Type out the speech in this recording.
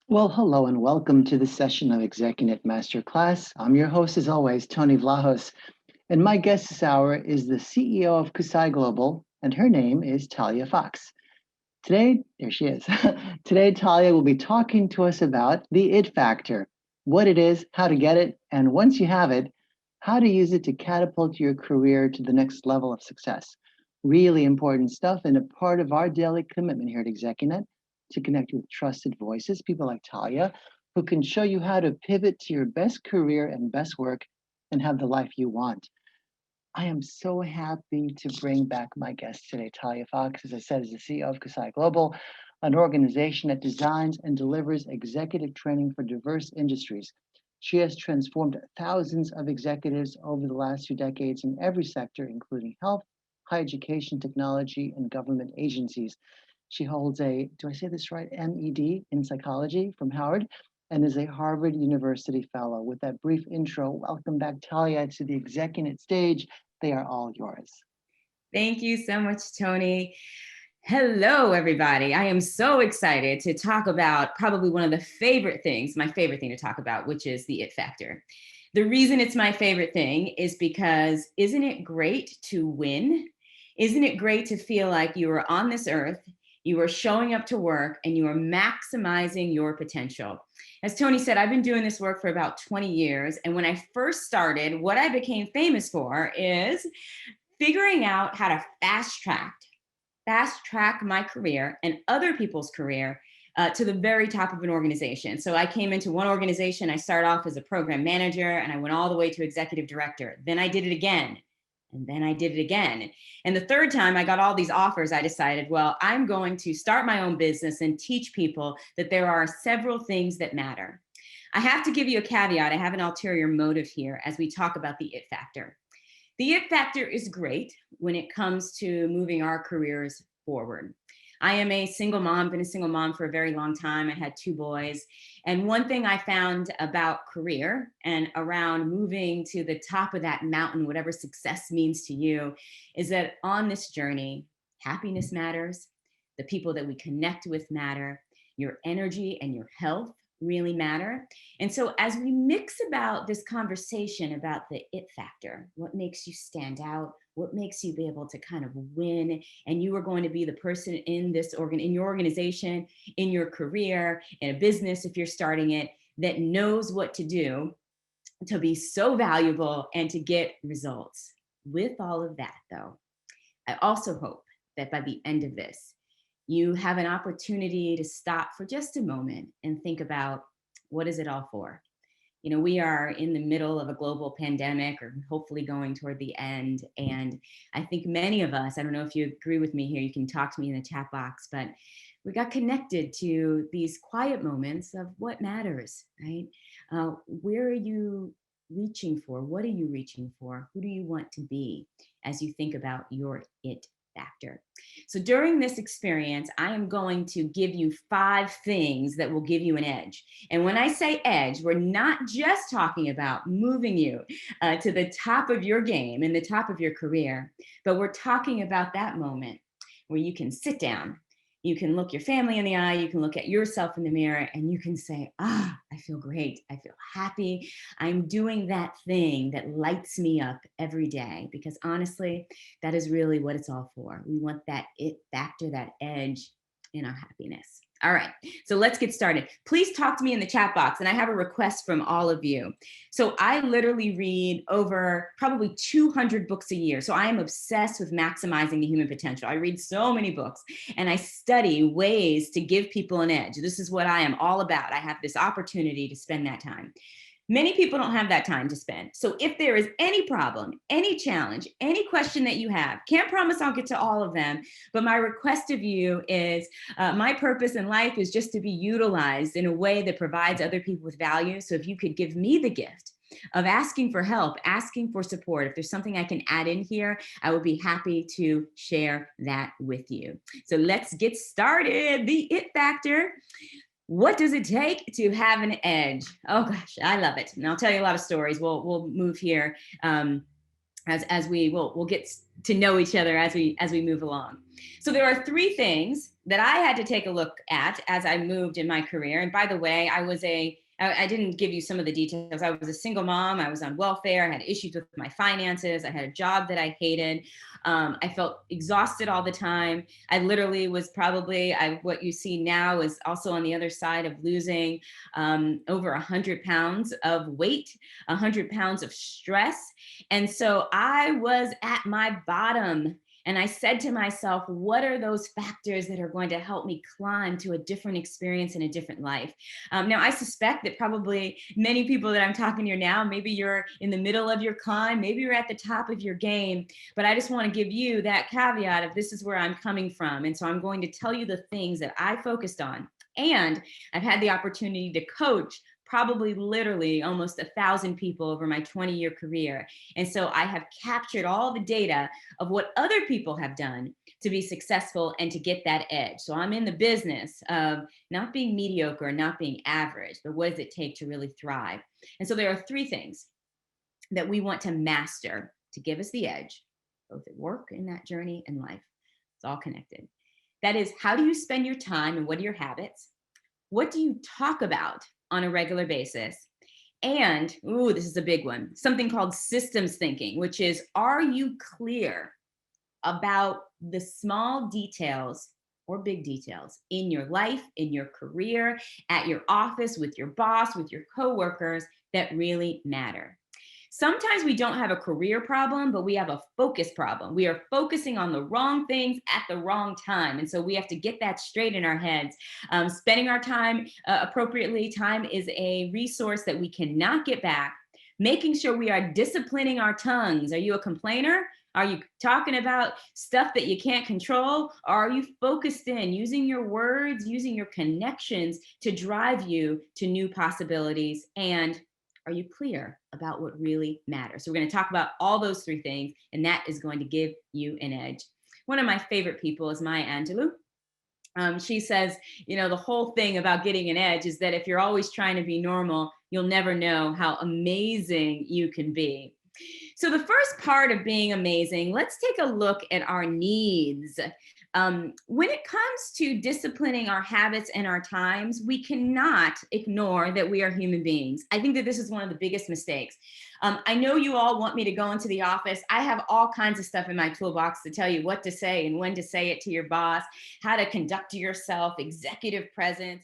Well, hello and welcome to the session of ExecuNet Master Class. I'm your host, as always, Tony Vlahos, and my guest this hour is the CEO of Kusai Global, and her name is Talia Fox. Today, there she is. Today, Talia will be talking to us about the it factor, what it is, how to get it, and once you have it, how to use it to catapult your career to the next level of success. Really important stuff and a part of our daily commitment here at ExecuNet to connect with trusted voices, people like Talia, who can show you how to pivot to your best career and best work and have the life you want. I am so happy to bring back my guest today, Talia Fox, as I said, is the CEO of Kasai Global, an organization that designs and delivers executive training for diverse industries. She has transformed thousands of executives over the last 2 decades in every sector, including health, higher education, technology, and government agencies. She holds a, do I say this right, MED in psychology from Howard, and is a Harvard University fellow. With that brief intro, welcome back, Talia, to the ExecuNet stage. They are all yours. Thank you so much, Tony. Hello, everybody. I am so excited to talk about probably one of the favorite things, my favorite thing to talk about, which is the it factor. The reason it's my favorite thing is because isn't it great to win? Isn't it great to feel like you are on this earth, you are showing up to work, and you are maximizing your potential? As Tony said, I've been doing this work for about 20 years. And when I first started, what I became famous for is figuring out how to fast track my career and other people's career to the very top of an organization. So I came into one organization, I started off as a program manager, and I went all the way to executive director. Then I did it again. And then I did it again. And the third time I got all these offers, I decided, well, I'm going to start my own business and teach people that there are several things that matter. I have to give you a caveat. I have an ulterior motive here as we talk about the it factor. The it factor is great when it comes to moving our careers forward. I am a single mom, been a single mom for a very long time. I had 2 boys. And one thing I found about career and around moving to the top of that mountain, whatever success means to you, is that on this journey, happiness matters. The people that we connect with matter. Your energy and your health really matter. And so as we mix about this conversation about the it factor, what makes you stand out, what makes you be able to kind of win, and you are going to be the person in this in your organization, in your career, in a business if you're starting it, that knows what to do to be so valuable and to get results. With all of that though, I also hope that by the end of this, you have an opportunity to stop for just a moment and think about, what is it all for? You know, we are in the middle of a global pandemic, or hopefully going toward the end. And I think many of us, I don't know if you agree with me here, you can talk to me in the chat box, but we got connected to these quiet moments of what matters, right? Where are you reaching for? What are you reaching for? Who do you want to be as you think about your it factor? So during this experience, I am going to give you 5 things that will give you an edge. And when I say edge, we're not just talking about moving you to the top of your game and the top of your career, but we're talking about that moment where you can sit down, you can look your family in the eye, you can look at yourself in the mirror, and you can say, I feel great, I feel happy, I'm doing that thing that lights me up every day. Because honestly, that is really what it's all for. We want that it factor, that edge in our happiness. All right, so let's get started. Please talk to me in the chat box, and I have a request from all of you. So I literally read over probably 200 books a year. So I am obsessed with maximizing the human potential. I read so many books, and I study ways to give people an edge. This is what I am all about. I have this opportunity to spend that time. Many people don't have that time to spend. So if there is any problem, any challenge, any question that you have, can't promise I'll get to all of them, but my request of you is, my purpose in life is just to be utilized in a way that provides other people with value. So if you could give me the gift of asking for help, asking for support, if there's something I can add in here, I would be happy to share that with you. So let's get started. The it factor. What does it take to have an edge? Oh gosh, I love it. And I'll tell you a lot of stories. We'll move here. as we'll get to know each other as we move along. So there are three things that I had to take a look at as I moved in my career. And by the way, I didn't give you some of the details. I was a single mom. I was on welfare. I had issues with my finances. I had a job that I hated. I felt exhausted all the time. I literally was what you see now is also on the other side of losing over 100 pounds of weight, 100 pounds of stress. And so I was at my bottom. And I said to myself, what are those factors that are going to help me climb to a different experience and a different life? Now, I suspect that probably many people that I'm talking to now, maybe you're in the middle of your climb, maybe you're at the top of your game, but I just want to give you that caveat of this is where I'm coming from. And so I'm going to tell you the things that I focused on. And I've had the opportunity to coach probably literally almost 1,000 people over my 20-year career. And so I have captured all the data of what other people have done to be successful and to get that edge. So I'm in the business of not being mediocre, not being average, but what does it take to really thrive? And so there are three things that we want to master to give us the edge, both at work, in that journey, and life. It's all connected. That is, how do you spend your time and what are your habits? What do you talk about on a regular basis? And, this is a big one, something called systems thinking, which is, are you clear about the small details or big details in your life, in your career, at your office, with your boss, with your coworkers that really matter? Sometimes we don't have a career problem, but we have a focus problem. We are focusing on the wrong things at the wrong time. And so we have to get that straight in our heads. Spending our time appropriately. Time is a resource that we cannot get back. Making sure we are disciplining our tongues. Are you a complainer? Are you talking about stuff that you can't control? Or are you focused in, using your words, using your connections to drive you to new possibilities? And are you clear about what really matters? So we're going to talk about all those three things, and that is going to give you an edge. One of my favorite people is Maya Angelou. She says, the whole thing about getting an edge is that if you're always trying to be normal, you'll never know how amazing you can be. So the first part of being amazing, let's take a look at our needs. When it comes to disciplining our habits and our times, we cannot ignore that we are human beings. I think that this is one of the biggest mistakes. I know you all want me to go into the office. I have all kinds of stuff in my toolbox to tell you what to say and when to say it to your boss, how to conduct yourself, executive presence.